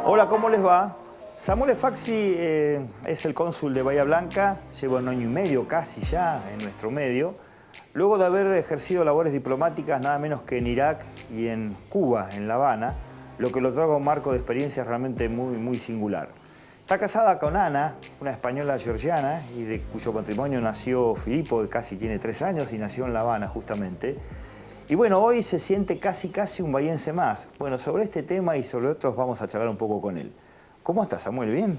Hola, ¿cómo les va? Samuel Faxi es el cónsul de Bahía Blanca, lleva 1 año y medio casi ya en nuestro medio, luego de haber ejercido labores diplomáticas nada menos que en Irak y en Cuba, en La Habana, lo que lo trajo a un marco de experiencias realmente muy singular. Está casada con Ana, una española georgiana, y de cuyo matrimonio nació Filipo, que casi tiene 3 años y nació en La Habana justamente. Y bueno, hoy se siente casi un bahiense más. Bueno, sobre este tema y sobre otros vamos a charlar un poco con él. ¿Cómo estás, Samuel? ¿Bien?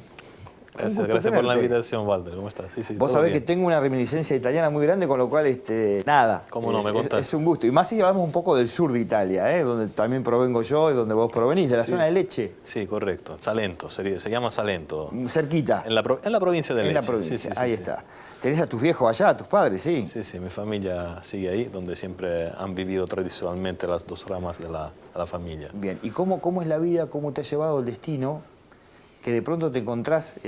Gracias por la invitación, Walter. ¿Cómo estás? Sí, Vos sabés que tengo una reminiscencia italiana muy grande, con lo cual, nada. ¿Cómo no? Me contás. Es un gusto. Y más si hablamos un poco del sur de Italia, donde también provengo yo y donde vos provenís, de la zona de Lecce. Sí, correcto. Salento, se llama Salento. Cerquita. En la provincia de Lecce. En la provincia, sí, ahí está. ¿Tenés a tus viejos allá, a tus padres? Sí. Sí, mi familia sigue ahí, donde siempre han vivido tradicionalmente las 2 ramas de la familia. Bien, ¿y cómo es la vida, cómo te ha llevado el destino, que de pronto te encontrás,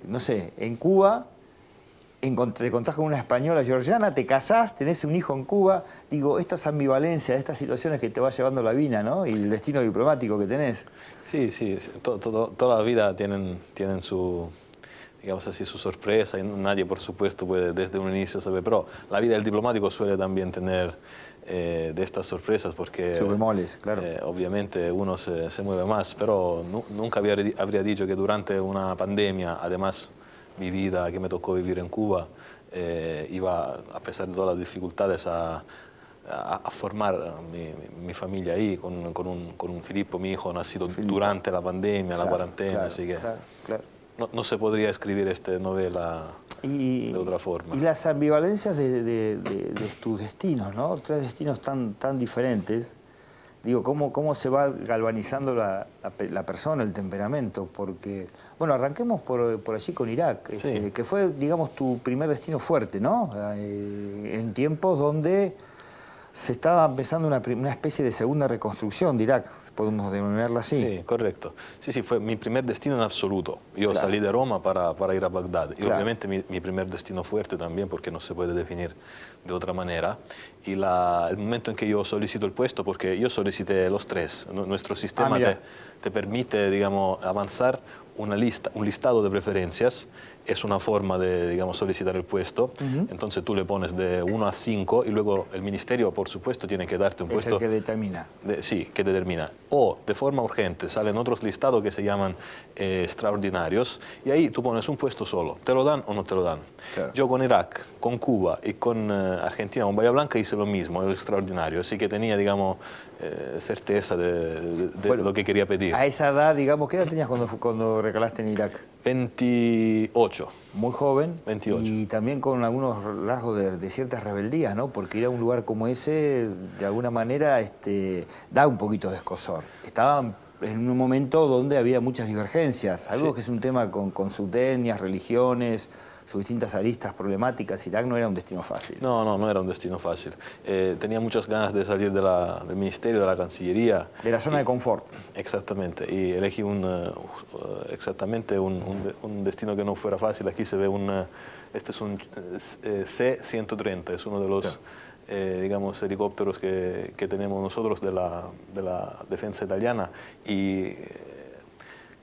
no sé, en Cuba, te encontrás con una española georgiana, te casás, tenés un hijo en Cuba? Digo, estas ambivalencias, estas situaciones que te va llevando la vida, ¿no? Y el destino diplomático que tenés. Sí, toda la vida tienen su, digamos así, su sorpresa, y nadie, por supuesto, puede desde un inicio saber, pero la vida del diplomático suele también tener de estas sorpresas, porque bemoles, claro. Obviamente uno se mueve más, pero nunca habría dicho que durante una pandemia, además mi vida, que me tocó vivir en Cuba, iba, a pesar de todas las dificultades, a formar mi familia ahí, con un Filippo, mi hijo, nacido durante la pandemia, la cuarentena, así que no se podría escribir esta novela de otra forma. Y las ambivalencias de tus destinos, ¿no? 3 destinos tan diferentes. Digo, ¿cómo se va galvanizando la persona, el temperamento? Porque, bueno, arranquemos por allí con Irak, que fue, digamos, tu primer destino fuerte, ¿no? En tiempos donde se estaba empezando una especie de segunda reconstrucción de Irak, podemos denominarla así. Sí, correcto. Sí, fue mi primer destino en absoluto. Yo salí de Roma para ir a Bagdad. Y obviamente mi primer destino fuerte también, porque no se puede definir de otra manera. Y el momento en que yo solicito el puesto, porque yo solicité los 3, nuestro sistema te permite, digamos, avanzar un listado de preferencias. Es una forma de, digamos, solicitar el puesto. Entonces tú le pones de 1 a 5 y luego el ministerio, por supuesto, tiene que darte un puesto. Es el que determina. Sí, que determina. O de forma urgente salen otros listados que se llaman extraordinarios, y ahí tú pones un puesto solo. ¿Te lo dan o no te lo dan? Claro. Yo con Irak, con Cuba y con Argentina, con Bahía Blanca, hice lo mismo, el extraordinario. Así que tenía, digamos, certeza de lo que quería pedir. A esa edad, digamos, ¿qué edad tenías cuando recalaste en Irak? 28. Muy joven. 28. Y también con algunos rasgos de ciertas rebeldías, ¿no? Porque ir a un lugar como ese, de alguna manera, da un poquito de escozor. Estaban en un momento donde había muchas divergencias. Algo que es un tema con sus etnias, religiones, sus distintas aristas problemáticas. Irak no era un destino fácil. No era un destino fácil. Tenía muchas ganas de salir del ministerio, de la Cancillería. De la zona de confort. Exactamente. Y elegí exactamente un destino que no fuera fácil. Aquí se ve este es un C-130, es uno de los digamos, helicópteros que tenemos nosotros de la defensa italiana. Y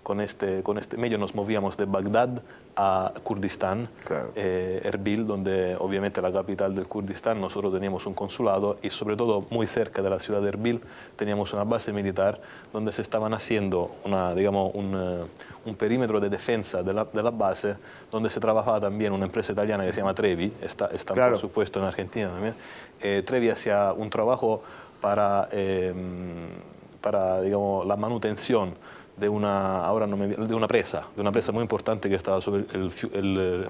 con este medio nos movíamos de Bagdad a Kurdistán, Erbil, donde obviamente la capital del Kurdistán, nosotros teníamos un consulado, y sobre todo muy cerca de la ciudad de Erbil teníamos una base militar donde se estaban haciendo un perímetro de defensa de la base, donde se trabajaba también una empresa italiana que se llama Trevi, está por supuesto en Argentina también. Trevi hacía un trabajo para digamos, la manutención de una presa muy importante que estaba sobre el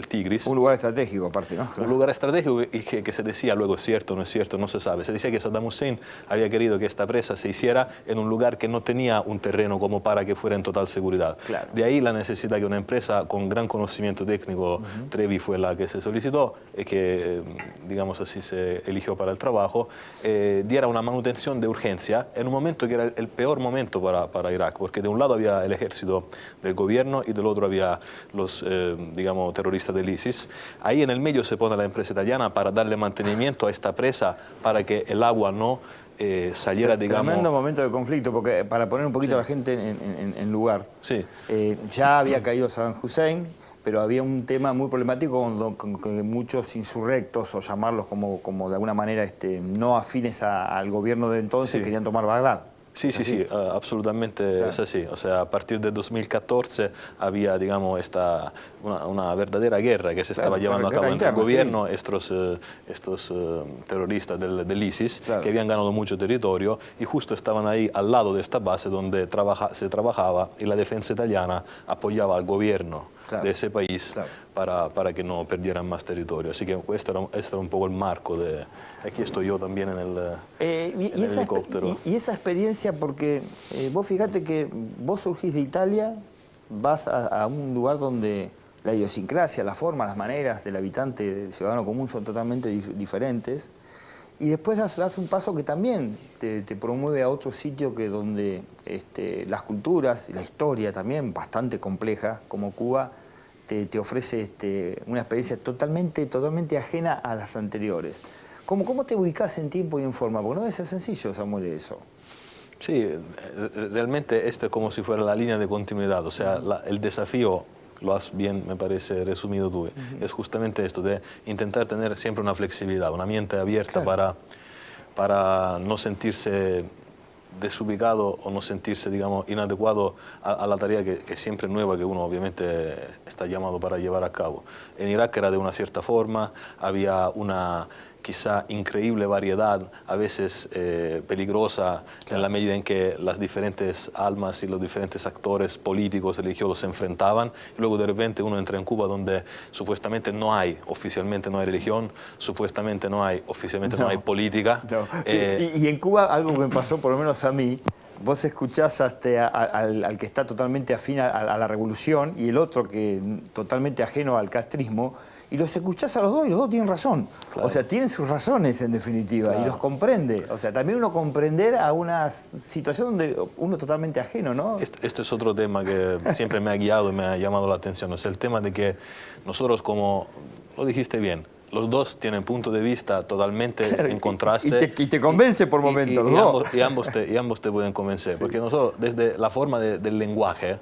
Tigris. Un lugar estratégico aparte, ¿no? Un lugar estratégico, y que se decía, luego es cierto, no es cierto, no se sabe. Se decía que Saddam Hussein había querido que esta presa se hiciera en un lugar que no tenía un terreno como para que fuera en total seguridad. Claro. De ahí la necesidad que una empresa con gran conocimiento técnico, Trevi fue la que se solicitó, y que, digamos así, se eligió para el trabajo, diera una manutención de urgencia en un momento que era el peor momento para Irak, porque de un lado había el ejército del gobierno y del otro había los digamos, terroristas del ISIS. Ahí en el medio se pone la empresa italiana para darle mantenimiento a esta presa, para que el agua no saliera, digamos... Tremendo momento de conflicto, porque para poner un poquito a la gente en lugar, Sí. Ya había caído Saddam Hussein, pero había un tema muy problemático con que muchos insurrectos, o llamarlos como de alguna manera no afines al gobierno de entonces, querían tomar Bagdad. Sí, sí, sí, absolutamente Claro. es así. O sea, a partir de 2014 había, digamos, una verdadera guerra que se estaba llevando a cabo entre el gobierno, estos terroristas del ISIS, que habían ganado mucho territorio y justo estaban ahí al lado de esta base donde se trabajaba y la defensa italiana apoyaba al gobierno de ese país para que no perdieran más territorio. Así que este era un poco el marco de... Aquí estoy yo también en el helicóptero. Y esa experiencia, porque vos fíjate que vos surgís de Italia, vas a un lugar donde la idiosincrasia, la forma, las maneras del habitante, del ciudadano común son totalmente diferentes, y después das un paso que también te promueve a otro sitio donde las culturas y la historia también bastante compleja, como Cuba, te ofrece una experiencia totalmente ajena a las anteriores. ¿Cómo te ubicás en tiempo y en forma? Porque no debe ser sencillo, Samuel, eso. Sí, realmente esto es como si fuera la línea de continuidad, o sea, el desafío, lo has bien, me parece, resumido tú, es justamente esto, de intentar tener siempre una flexibilidad, una mente abierta para no sentirse desubicado o no sentirse, digamos, inadecuado a la tarea que siempre es nueva, que uno obviamente está llamado para llevar a cabo. En Irak era de una cierta forma, había una quizá increíble variedad, a veces peligrosa, en la medida en que las diferentes almas y los diferentes actores políticos, religiosos se enfrentaban. Luego de repente uno entra en Cuba donde supuestamente oficialmente no hay religión, supuestamente oficialmente no hay política. No. Y en Cuba algo que me pasó, por lo menos a mí, vos escuchás al que está totalmente afín a la revolución y el otro que totalmente ajeno al castrismo, y los escuchás a los dos y los dos tienen razón. Claro. O sea, tienen sus razones en definitiva, y los comprende. O sea, también uno comprender a una situación donde uno totalmente ajeno, ¿no? Este es otro tema que siempre me ha guiado y me ha llamado la atención. Es el tema de que nosotros, como lo dijiste bien, los dos tienen punto de vista totalmente en contraste. Y te convence por momentos, los dos. Y ambos te pueden convencer, porque nosotros, desde la forma del lenguaje,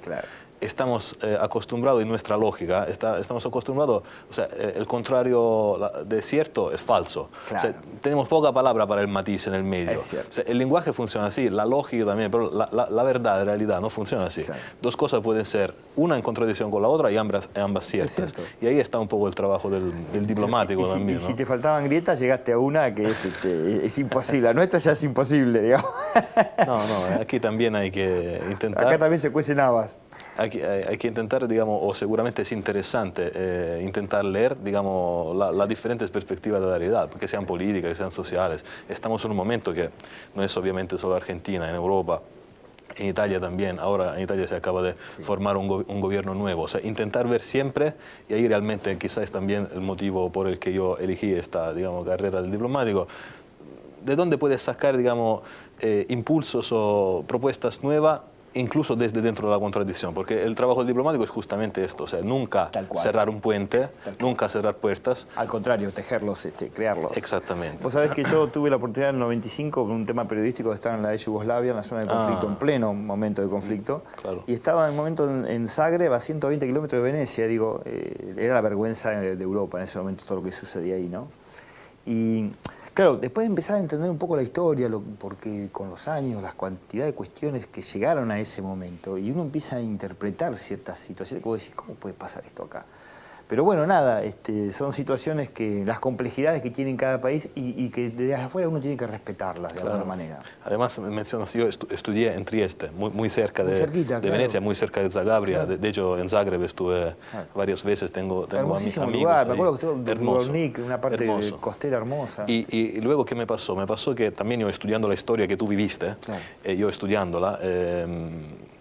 estamos acostumbrados, en nuestra lógica, estamos acostumbrados, o sea, el contrario de cierto es falso. O sea, tenemos poca palabra para el matiz en el medio. O sea, el lenguaje funciona así, la lógica también, pero la verdad, en realidad, no funciona así. Dos cosas pueden ser una en contradicción con la otra y ambas ciertas. Y ahí está un poco el trabajo del diplomático también. Y si te faltaban grietas, llegaste a una que es imposible. La nuestra ya es imposible, digamos. No, aquí también hay que intentar... Acá también se cuecen habas. Hay que intentar, digamos, o seguramente es interesante intentar leer, digamos, las diferentes perspectivas de la realidad, que sean políticas, que sean sociales. Estamos en un momento que no es obviamente solo Argentina, en Europa, en Italia también. Ahora en Italia se acaba de formar un gobierno nuevo. O sea, intentar ver siempre, y ahí realmente quizás es también el motivo por el que yo elegí esta, digamos, carrera del diplomático, de dónde puedes sacar, digamos, impulsos o propuestas nuevas, incluso desde dentro de la contradicción, porque el trabajo del diplomático es justamente esto, o sea, nunca cerrar un puente, nunca cerrar puertas. Al contrario, tejerlos, crearlos. Exactamente. Vos sabés que yo tuve la oportunidad en el 95, con un tema periodístico, de estar en la de Yugoslavia, en la zona de conflicto, en pleno momento de conflicto, y estaba en un momento en Zagreb, a 120 kilómetros de Venecia, digo, era la vergüenza de Europa en ese momento, todo lo que sucedía ahí, ¿no? Y... claro, después de empezar a entender un poco la historia, porque con los años, las cantidades de cuestiones que llegaron a ese momento, y uno empieza a interpretar ciertas situaciones, como decís, ¿cómo puede pasar esto acá? Pero bueno, nada, son situaciones que, las complejidades que tiene cada país y que desde afuera uno tiene que respetarlas de alguna manera. Además, mencionas, yo estudié en Trieste, muy cerca de Venecia, muy cerca de Zagabria. De hecho, en Zagreb estuve varias veces, tengo hermosísimo amigos lugar, ahí. me acuerdo que estuve en Dubrovnik, una parte costera hermosa. Y luego, ¿qué me pasó? Me pasó que también yo estudiando la historia que tú viviste, yo estudiándola,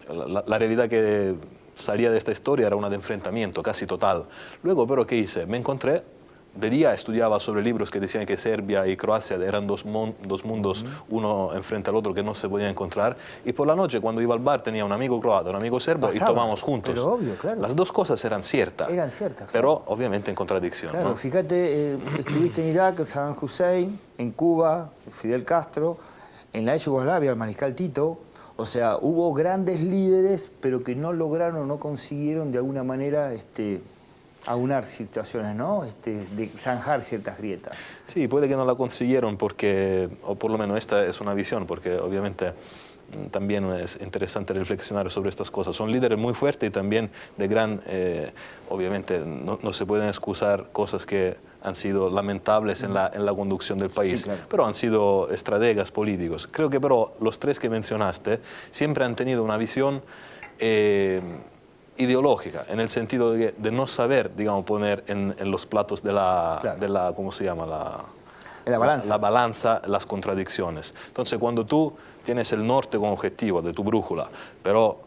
la realidad que salía de esta historia era una de enfrentamiento casi total. Luego, pero, ¿qué hice? Me encontré, de día estudiaba sobre libros que decían que Serbia y Croacia eran dos mundos, uno enfrente al otro, que no se podían encontrar. Y por la noche, cuando iba al bar, tenía un amigo croata, un amigo serbo, y tomábamos juntos. Pero obvio, claro. Las dos cosas eran ciertas. Eran ciertas, pero obviamente en contradicción. Claro, ¿no? fíjate, estuviste en Irak, Saddam Hussein, en Cuba, Fidel Castro. en la ex Yugoslavia, el mariscal Tito. O sea, hubo grandes líderes, pero que no lograron o no consiguieron de alguna manera aunar situaciones, ¿no? De zanjar ciertas grietas. Sí, puede que no la consiguieron porque, o por lo menos esta es una visión, porque obviamente también es interesante reflexionar sobre estas cosas. Son líderes muy fuertes y también de gran, obviamente no se pueden excusar cosas que han sido lamentables en la conducción del país, Sí, claro. pero han sido estrategas políticos. Creo que pero los tres que mencionaste siempre han tenido una visión ideológica, en el sentido de no saber, digamos, poner en los platos Claro. de la ¿cómo se llama? En la balanza. La balanza, las contradicciones. Entonces, cuando tú tienes el norte como objetivo de tu brújula, pero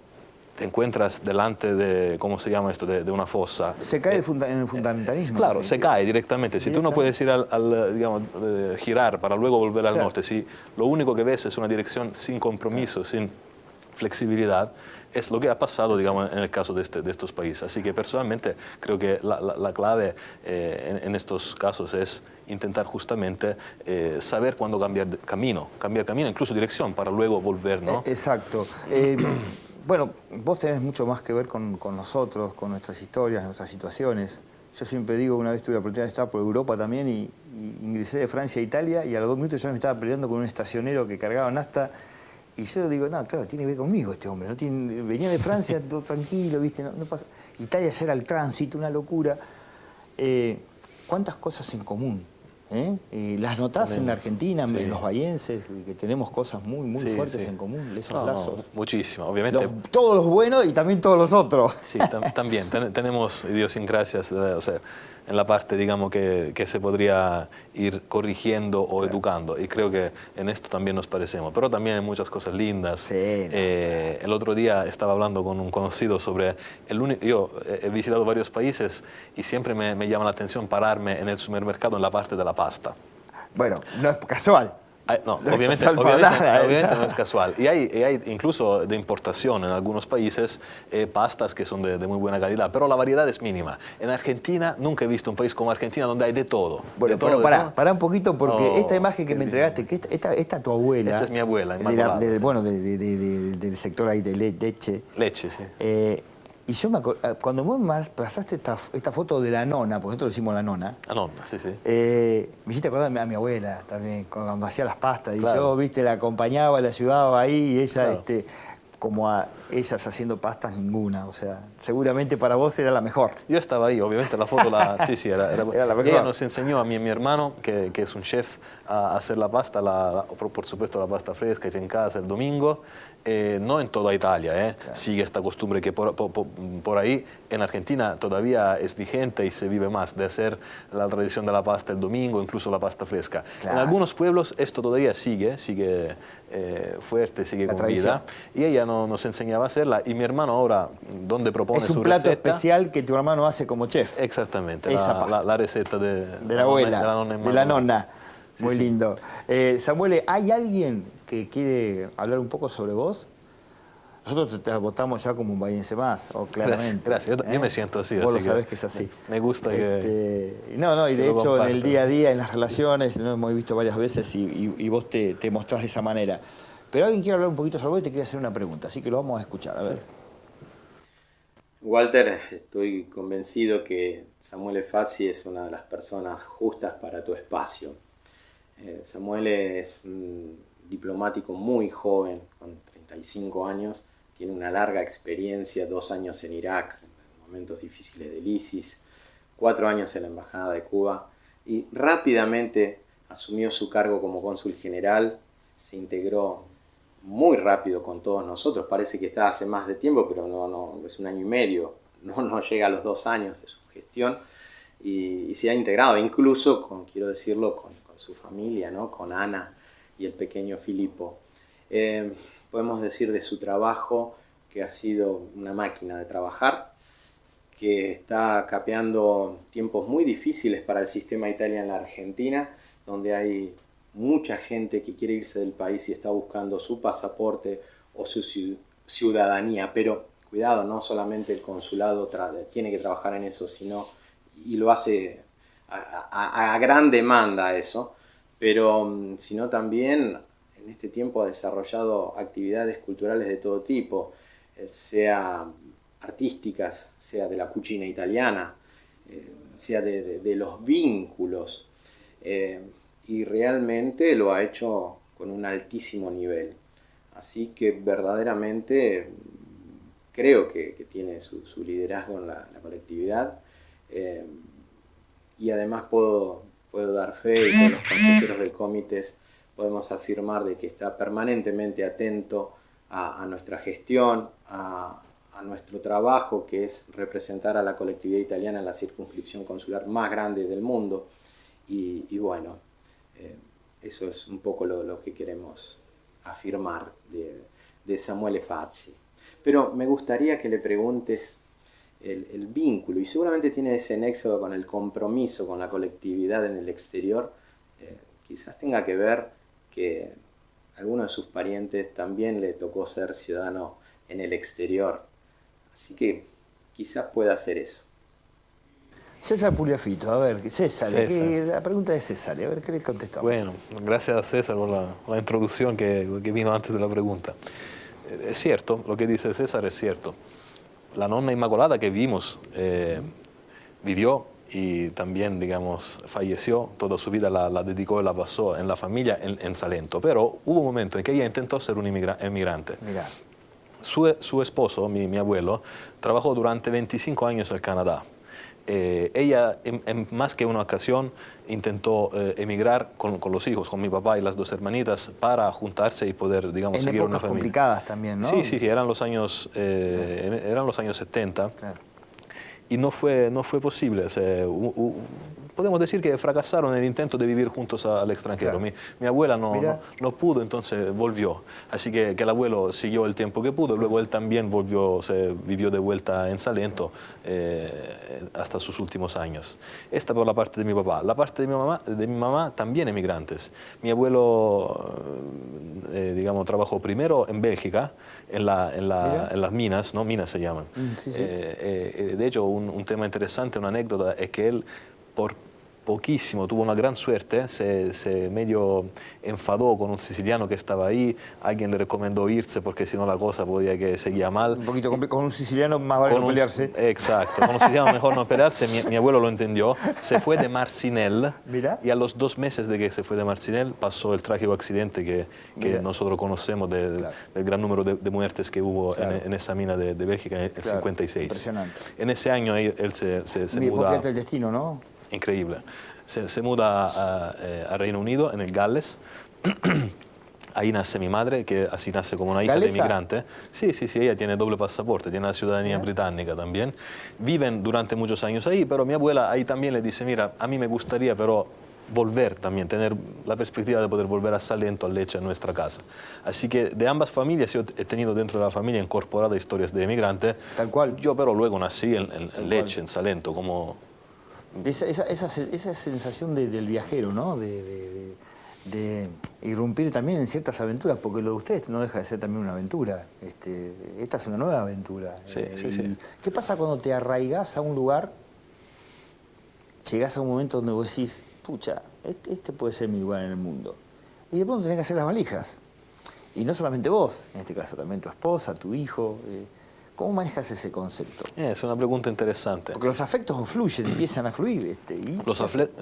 te encuentras delante de, ¿cómo se llama esto?, de una fosa. Se cae en el fundamentalismo. Claro, se cae directamente. Si tú no puedes ir digamos, girar para luego volver al Claro. norte, si lo único que ves es una dirección sin compromiso, sin flexibilidad, es lo que ha pasado, digamos, en el caso de estos países. Así que personalmente creo que la clave en estos casos es intentar justamente saber cuándo cambiar camino, incluso dirección, para luego volver, ¿no? Exacto. Bueno, vos tenés mucho más que ver con nosotros, con nuestras historias, nuestras situaciones. Yo siempre digo, una vez tuve la oportunidad de estar por Europa también y ingresé de Francia a Italia y a los 2 minutos ya me estaba peleando con un estacionero que cargaba nafta. Y yo digo, no, claro, tiene que ver conmigo este hombre. Venía de Francia, todo tranquilo, ¿viste? No pasa. Italia ya era el tránsito, una locura. ¿Cuántas cosas en común? Las notás en Argentina, sí. en los bahienses, que tenemos cosas muy Sí, fuertes sí. en común, esos No, lazos. muchísimo, obviamente. Todos los buenos y también todos los otros. Sí, también tenemos idiosincrasias, o sea, en la parte, digamos, que se podría ir corrigiendo o educando. Y creo que en esto también nos parecemos. Pero también hay muchas cosas lindas. Sí, El otro día estaba hablando con un conocido sobre yo he visitado varios países y siempre me llama la atención pararme en el supermercado en la parte de la pasta. Bueno, no es casual. No, No es obviamente, casual para nada, obviamente no es casual. Y hay incluso de importación en algunos países pastas que son de muy buena calidad, pero la variedad es mínima. En Argentina, nunca he visto un país como Argentina donde hay de todo. Bueno, de todo, pero pará un poquito porque Oh, esta imagen que qué me lindo. entregaste, que esta tu abuela. Esta es mi abuela, Inmaculada, Inmaculada, sí. bueno, del sector ahí de leche. Leche, sí. Y yo cuando vos me pasaste esta foto de la nona, porque nosotros decimos la nona, Ah, no, sí, sí. me hiciste acordar a mi abuela también, cuando hacía las pastas. Y Claro. yo, viste, la acompañaba, la ayudaba ahí, y ella, Claro. como a ellas haciendo pastas, ninguna. O sea, seguramente para vos era la mejor. Yo estaba ahí, obviamente la foto, sí, era Era la mejor. ella nos enseñó a mí y a mi hermano, que es un chef, a hacer la pasta, por supuesto la pasta fresca hecha en casa el domingo. No en toda Italia, Claro. sigue esta costumbre que por ahí en Argentina todavía es vigente y se vive más, de hacer la tradición de la pasta el domingo, incluso la pasta fresca. Claro. En algunos pueblos esto todavía sigue fuerte, sigue La con tradición. vida. Y ella nos enseñaba a hacerla. Y mi hermano ahora, donde propone Es un su plato receta, especial que tu hermano hace como chef. exactamente, Esa pasta. la receta de La abuela, de la nonna. Sí, Muy sí. lindo. Samuel, ¿hay alguien que quiere hablar un poco sobre vos? Nosotros te votamos ya como un bahiense más, o claramente. Gracias. Yo me siento así. Vos así lo que sabés que es así. Me gusta No, y que de lo hecho en el compartan. día a día, en las relaciones, lo hemos visto varias veces y vos te mostrás de esa manera. Pero alguien quiere hablar un poquito sobre vos y te quiere hacer una pregunta, así que lo vamos a escuchar. A ver. Walter, estoy convencido que Samuele Fazzi es una de las personas justas para tu espacio. Samuele es un diplomático muy joven, con 35 años, tiene una larga experiencia, 2 años en Irak, en momentos difíciles del ISIS, 4 años en la Embajada de Cuba, y rápidamente asumió su cargo como cónsul general, se integró muy rápido con todos nosotros, parece que está hace más de tiempo, pero no es 1 año y medio, no llega a los 2 años de su gestión, y se ha integrado, incluso, quiero decirlo, con su familia, ¿no? Con Ana y el pequeño Filippo. Podemos decir de su trabajo que ha sido una máquina de trabajar, que está capeando tiempos muy difíciles para el sistema Italia en la Argentina, donde hay mucha gente que quiere irse del país y está buscando su pasaporte o su ciudadanía, pero cuidado, no solamente el consulado tiene que trabajar en eso, y lo hace a gran demanda eso, pero sino también en este tiempo ha desarrollado actividades culturales de todo tipo, sea artísticas, sea de la cucina italiana, sea de los vínculos, y realmente lo ha hecho con un altísimo nivel. Así que verdaderamente creo que tiene su liderazgo en la colectividad, y además puedo dar fe, y con los consejeros del comité podemos afirmar de que está permanentemente atento a nuestra gestión, a nuestro trabajo, que es representar a la colectividad italiana en la circunscripción consular más grande del mundo. Y bueno, eso es un poco lo que queremos afirmar de Samuele Fazzi. Pero me gustaría que le preguntes el vínculo, y seguramente tiene ese nexo con el compromiso con la colectividad en el exterior. Quizás tenga que ver que a alguno de sus parientes también le tocó ser ciudadano en el exterior. Así que quizás pueda hacer eso. César Pugliafito, a ver, César. La pregunta de César, a ver qué le contestamos. Bueno, gracias a César por la introducción que vino antes de la pregunta. Es cierto, lo que dice César es cierto. La nonna Inmacolada que vimos vivió y también, digamos, falleció, toda su vida la dedicó y la pasó en la familia en Salento, pero hubo un momento en que ella intentó ser un emigrante. Mirá. Su esposo, mi abuelo, trabajó durante 25 años en Canadá. Ella, en más que una ocasión, intentó emigrar con los hijos, con mi papá y las dos hermanitas, para juntarse y poder, digamos, seguir una familia. En épocas complicadas también, ¿no? Sí, eran los años 70. Claro. Y no fue posible. O sea, podemos decir que fracasaron en el intento de vivir juntos al extranjero. Claro. Mi abuela no pudo, entonces volvió. Así que el abuelo siguió el tiempo que pudo, luego él también volvió, vivió de vuelta en Salento hasta sus últimos años. Esta por la parte de mi papá. La parte de mi mamá también emigrantes. Mi abuelo, digamos, trabajó primero en Bélgica, en las minas, ¿no? Minas se llaman. Sí. De hecho, un tema interesante, una anécdota, es que él por poquísimo tuvo una gran suerte, se medio enfadó con un siciliano que estaba ahí, alguien le recomendó irse porque si no la cosa podía que seguía mal. Un poquito con un siciliano más vale no pelearse. Exacto, con un siciliano mejor no pelearse, mi abuelo lo entendió, se fue de Marcinelle. Mirá. Y a los 2 meses de que se fue de Marcinelle pasó el trágico accidente que nosotros conocemos del gran número de muertes que hubo en esa mina de Bélgica en el 56. Impresionante. En ese año él se muda. Fíjate el destino, ¿no? Increíble. Se muda a Reino Unido, en el Galles. Ahí nace mi madre, que así nace como una hija de inmigrante. Sí, ella tiene doble pasaporte, tiene la ciudadanía británica también. Viven durante muchos años ahí, pero mi abuela ahí también le dice, mira, a mí me gustaría, pero volver también, tener la perspectiva de poder volver a Salento, a Lecce, a nuestra casa. Así que de ambas familias yo he tenido dentro de la familia incorporada historias de inmigrante. Tal cual. Yo pero luego nací en Lecce, en Salento, como... Esa sensación del viajero, ¿no? De irrumpir también en ciertas aventuras, porque lo de ustedes no deja de ser también una aventura. Esta es una nueva aventura. Sí. ¿Qué pasa cuando te arraigás a un lugar, llegás a un momento donde vos decís, pucha, este puede ser mi lugar en el mundo? Y de pronto tenés que hacer las valijas. Y no solamente vos, en este caso también tu esposa, tu hijo. ¿Cómo manejas ese concepto? Es una pregunta interesante. Porque los afectos fluyen, empiezan a fluir.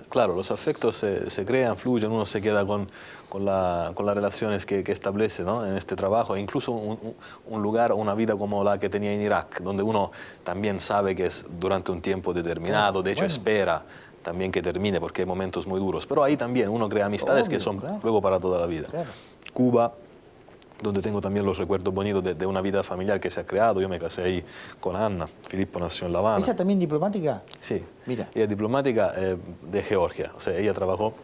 Claro, los afectos se crean, fluyen, uno se queda con las relaciones que establece, ¿no? En este trabajo. E incluso un lugar o una vida como la que tenía en Irak, donde uno también sabe que es durante un tiempo determinado, de hecho espera también que termine porque hay momentos muy duros. Pero ahí también uno crea amistades que son luego para toda la vida. Claro. Cuba, donde tengo también los recuerdos bonitos de una vida familiar que se ha creado. Yo me casé ahí con Anna, Filippo nació en La Habana. ¿Ella también diplomática? Sí, mira. Ella es diplomática de Georgia, o sea, ella trabajó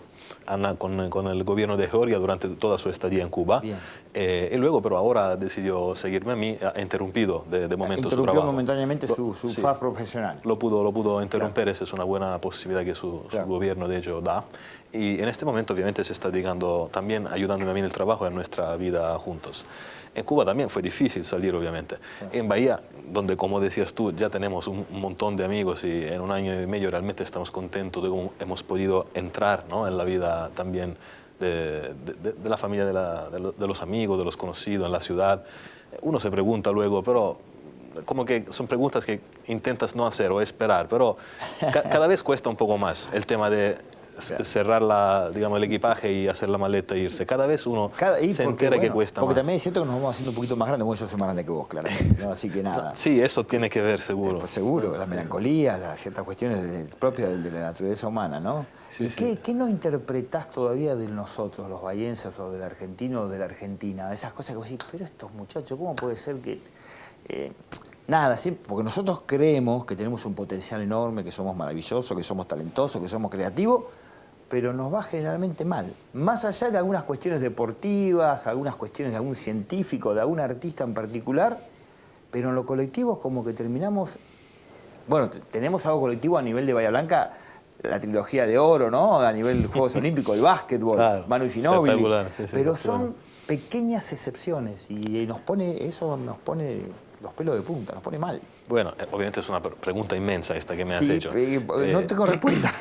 Anna con el gobierno de Georgia durante toda su estadía en Cuba. Y luego, pero ahora decidió seguirme a mí, ha interrumpido de momento su trabajo. Interrumpió momentáneamente su faz profesional. Lo pudo interrumpir, esa es una buena posibilidad que su gobierno de hecho da. Y en este momento obviamente se está dedicando también, ayudándome a mí en el trabajo, en nuestra vida juntos. En Cuba también fue difícil salir, obviamente. En Bahía, donde, como decías tú, ya tenemos un montón de amigos y en 1 año y medio realmente estamos contentos de cómo hemos podido entrar, ¿no? En la vida también de la familia, de los amigos, de los conocidos en la ciudad. Uno se pregunta luego, pero como que son preguntas que intentas no hacer o esperar, pero cada vez cuesta un poco más el tema de cerrar digamos, el equipaje y hacer la maleta e irse. Cada vez uno se entera que cuesta porque más. también es cierto que nos vamos haciendo un poquito más grandes. Bueno, yo soy más grande que vos, claramente, ¿no? Así que nada. Sí, eso tiene que ver, seguro. Pues seguro, la melancolía, ciertas cuestiones propias de la naturaleza humana, ¿no? Sí, ¿Y qué no interpretás todavía de nosotros, los bahienses, o del argentino o de la Argentina? Esas cosas que vos decís, pero estos muchachos, ¿cómo puede ser que...? Nada, sí, porque nosotros creemos que tenemos un potencial enorme, que somos maravillosos, que somos talentosos, que somos creativos, pero nos va generalmente mal. Más allá de algunas cuestiones deportivas, algunas cuestiones de algún científico, de algún artista en particular, pero en lo colectivo es como que terminamos... Bueno, tenemos algo colectivo a nivel de Bahía Blanca, la trilogía de oro, ¿no? A nivel de Juegos Olímpicos, el básquetbol, claro, Manu Ginóbili. Sí, pero son pequeñas excepciones y eso nos pone los pelos de punta, nos pone mal. Bueno, obviamente es una pregunta inmensa esta que me has hecho. No tengo respuesta.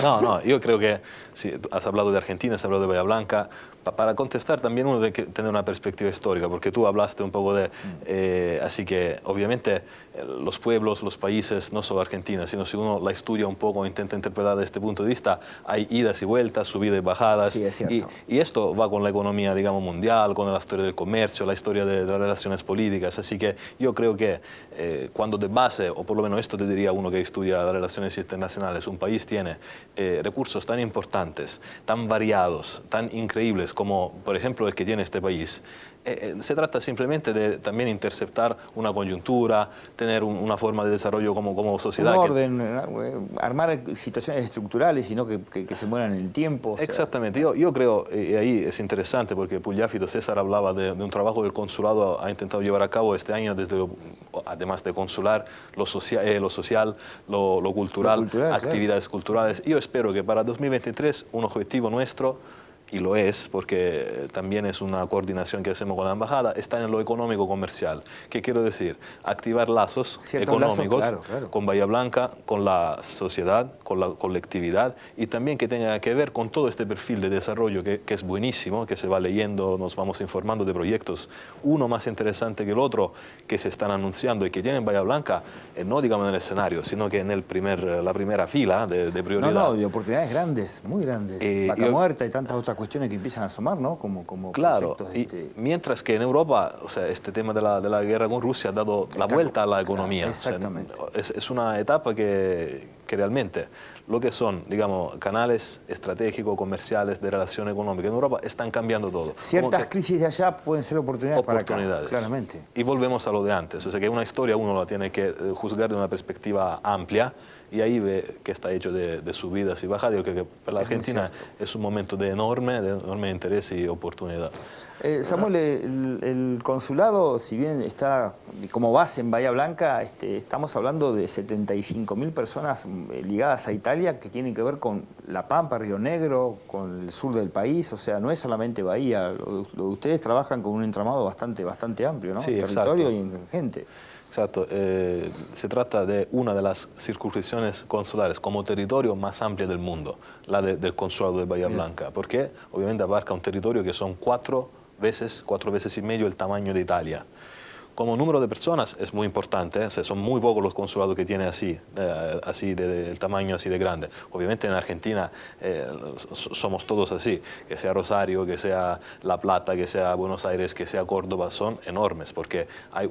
No, yo creo que si has hablado de Argentina, has hablado de Bahía Blanca. Para contestar también uno debe tener una perspectiva histórica, porque tú hablaste un poco de... así que obviamente los pueblos, los países, no solo Argentina, sino si uno la estudia un poco, intenta interpretar desde este punto de vista, hay idas y vueltas, subidas y bajadas. Sí, es cierto. Y esto va con la economía, digamos, mundial, con la historia del comercio, la historia de las relaciones políticas. Así que yo creo que cuando de base, o por lo menos esto te diría uno que estudia las relaciones internacionales, un país tiene recursos tan importantes, tan variados, tan increíbles como, por ejemplo, el que tiene este país. Se trata simplemente de también interceptar una coyuntura, tener una forma de desarrollo como sociedad. Un orden, armar situaciones estructurales y no que se mueran en el tiempo. O sea. Exactamente, yo creo, y ahí es interesante porque Pugliafito César hablaba de un trabajo del consulado, ha intentado llevar a cabo este año, además de consular, lo social, lo cultural, actividades culturales. Yo espero que para 2023 un objetivo nuestro, y lo es, porque también es una coordinación que hacemos con la embajada, está en lo económico-comercial. ¿Qué quiero decir? Activar lazos económicos con Bahía Blanca, con la sociedad, con la colectividad, y también que tenga que ver con todo este perfil de desarrollo que es buenísimo, que se va leyendo, nos vamos informando de proyectos, uno más interesante que el otro, que se están anunciando y que tienen Bahía Blanca, no digamos en el escenario, sino que en la primera fila de prioridad. No, de oportunidades grandes, muy grandes. Vaca Muerta y tantas otras cuestiones que empiezan a asomar, ¿no? Como claro, y mientras que en Europa, o sea, este tema de la guerra con Rusia ha dado la vuelta a la economía. Exactamente. O sea, es una etapa que realmente lo que son, digamos, canales estratégicos, comerciales, de relación económica en Europa están cambiando todo. Ciertas crisis de allá pueden ser oportunidades para acá, claramente. Y volvemos a lo de antes, o sea que una historia uno la tiene que juzgar de una perspectiva amplia, y ahí ve que está hecho de subidas y bajadas. Yo creo que para la Argentina es un momento de enorme interés y oportunidad. Samuel, el consulado, si bien está como base en Bahía Blanca, estamos hablando de 75.000 personas ligadas a Italia que tienen que ver con La Pampa, Río Negro, con el sur del país. O sea, no es solamente Bahía. Ustedes trabajan con un entramado bastante amplio, ¿no? Sí, en territorio y en gente. Exacto, se trata de una de las circunscripciones consulares como territorio más amplia del mundo, la del consulado de Bahía Blanca, porque obviamente abarca un territorio que son cuatro veces y medio el tamaño de Italia. Como número de personas es muy importante, o sea, son muy pocos los consulados que tienen así del tamaño así de grande. Obviamente en Argentina somos todos así, que sea Rosario, que sea La Plata, que sea Buenos Aires, que sea Córdoba, son enormes, porque hay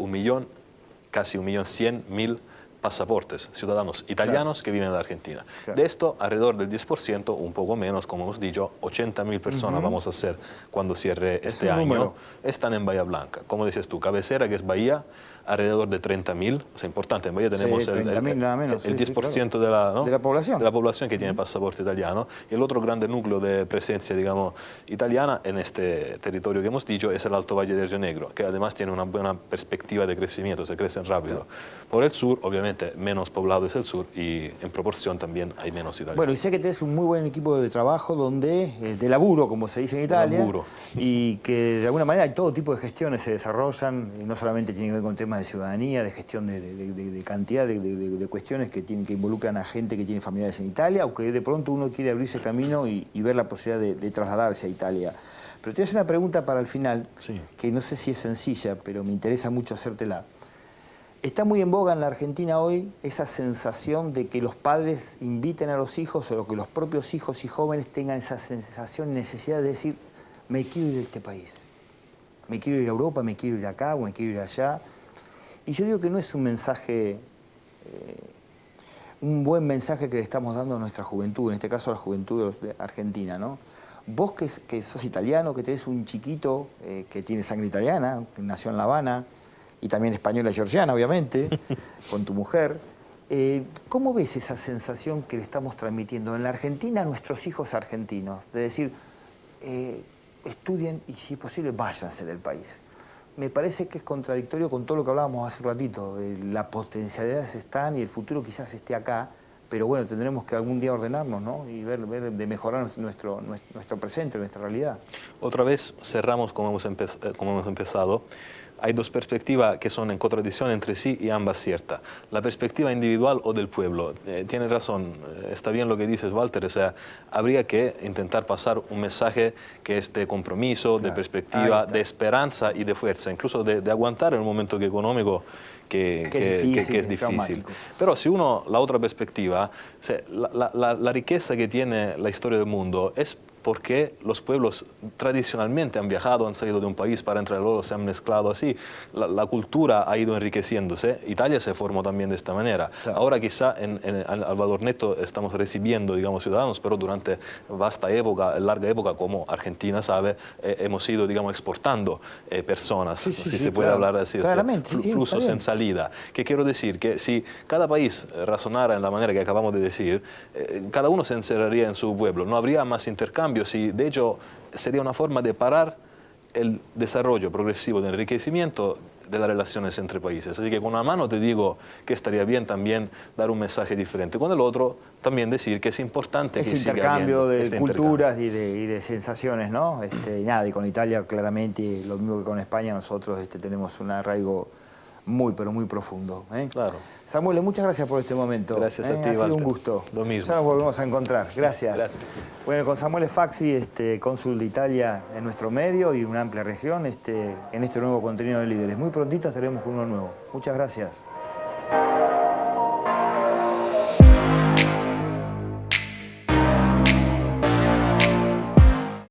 casi 1.100.000 pasaportes, ciudadanos italianos que viven en la Argentina. De esto, alrededor del 10%, un poco menos, como hemos dicho, 80.000 personas vamos a hacer cuando cierre este año, están en Bahía Blanca. Como dices tú, cabecera, que es Bahía, alrededor de 30.000, o sea, importante, en Bahía tenemos el 10% de la población que tiene pasaporte italiano, y el otro grande núcleo de presencia, digamos, italiana en este territorio que hemos dicho es el Alto Valle del Río Negro, que además tiene una buena perspectiva de crecimiento, se crecen rápido. Por el sur, obviamente, obviamente menos poblado es el sur y en proporción también hay menos italianos. Bueno, y sé que tenés un muy buen equipo de trabajo de laburo, como se dice en Italia, laburo. y que de alguna manera hay todo tipo de gestiones se desarrollan, y no solamente tienen que ver con temas de ciudadanía, de gestión de cantidad de cuestiones que involucran a gente que tiene familiares en Italia, o que de pronto uno quiere abrirse camino y ver la posibilidad de trasladarse a Italia. Pero te voy a hacer una pregunta para el final, Sí. que no sé si es sencilla, pero me interesa mucho hacértela. Está muy en boga en la Argentina hoy esa sensación de que los padres inviten a los hijos o que los propios hijos y jóvenes tengan esa sensación y necesidad de decir, me quiero ir de este país, me quiero ir a Europa, me quiero ir acá o me quiero ir allá. Y yo digo que no es un mensaje, un buen mensaje que le estamos dando a nuestra juventud, en este caso a la juventud de Argentina, ¿no? Vos que sos italiano, que tenés un chiquito que tiene sangre italiana, que nació en La Habana, y también española y georgiana, obviamente, con tu mujer. ¿Cómo ves esa sensación que le estamos transmitiendo en la Argentina a nuestros hijos argentinos? De decir, estudien y si es posible váyanse del país. Me parece que es contradictorio con todo lo que hablábamos hace un ratito. Las potencialidades están y el futuro quizás esté acá, pero bueno, tendremos que algún día ordenarnos, ¿no? Y ver de mejorar nuestro presente, nuestra realidad. Otra vez cerramos como hemos empezado. Hay dos perspectivas que son en contradicción entre sí y ambas ciertas. La perspectiva individual o del pueblo. Tiene razón, está bien lo que dices, Walter. O sea, habría que intentar pasar un mensaje que es de compromiso, de perspectiva, de esperanza y de fuerza, incluso de aguantar el momento económico que es difícil. Pero si uno, la otra perspectiva, o sea, la riqueza que tiene la historia del mundo es porque los pueblos tradicionalmente han viajado, han salido de un país para entre luego se han mezclado así. La cultura ha ido enriqueciéndose. Italia se formó también de esta manera. Claro. Ahora quizá al valor neto estamos recibiendo, digamos, ciudadanos, pero durante larga época, como Argentina sabe, hemos ido, digamos, exportando personas, si se puede hablar así, claramente, o sea, flusos en salida. ¿Qué quiero decir? Que si cada país razonara en la manera que acabamos de decir, cada uno se encerraría en su pueblo, no habría más intercambio. Y de hecho sería una forma de parar el desarrollo progresivo de enriquecimiento de las relaciones entre países. Así que con una mano te digo que estaría bien también dar un mensaje diferente, con el otro también decir que es importante ese que intercambio siga de culturas y de sensaciones, ¿no? Y nada, y con Italia claramente, lo mismo que con España, nosotros tenemos un arraigo muy, pero muy profundo. Claro. Samuel, muchas gracias por este momento. Gracias a ti, Ha sido Walter. un gusto. Lo mismo. Ya nos volvemos a encontrar. Gracias. Gracias. Bueno, con Samuele Faxi, cónsul de Italia en nuestro medio y una amplia región, en este nuevo contenido de Líderes. Muy prontito estaremos con uno nuevo. Muchas gracias.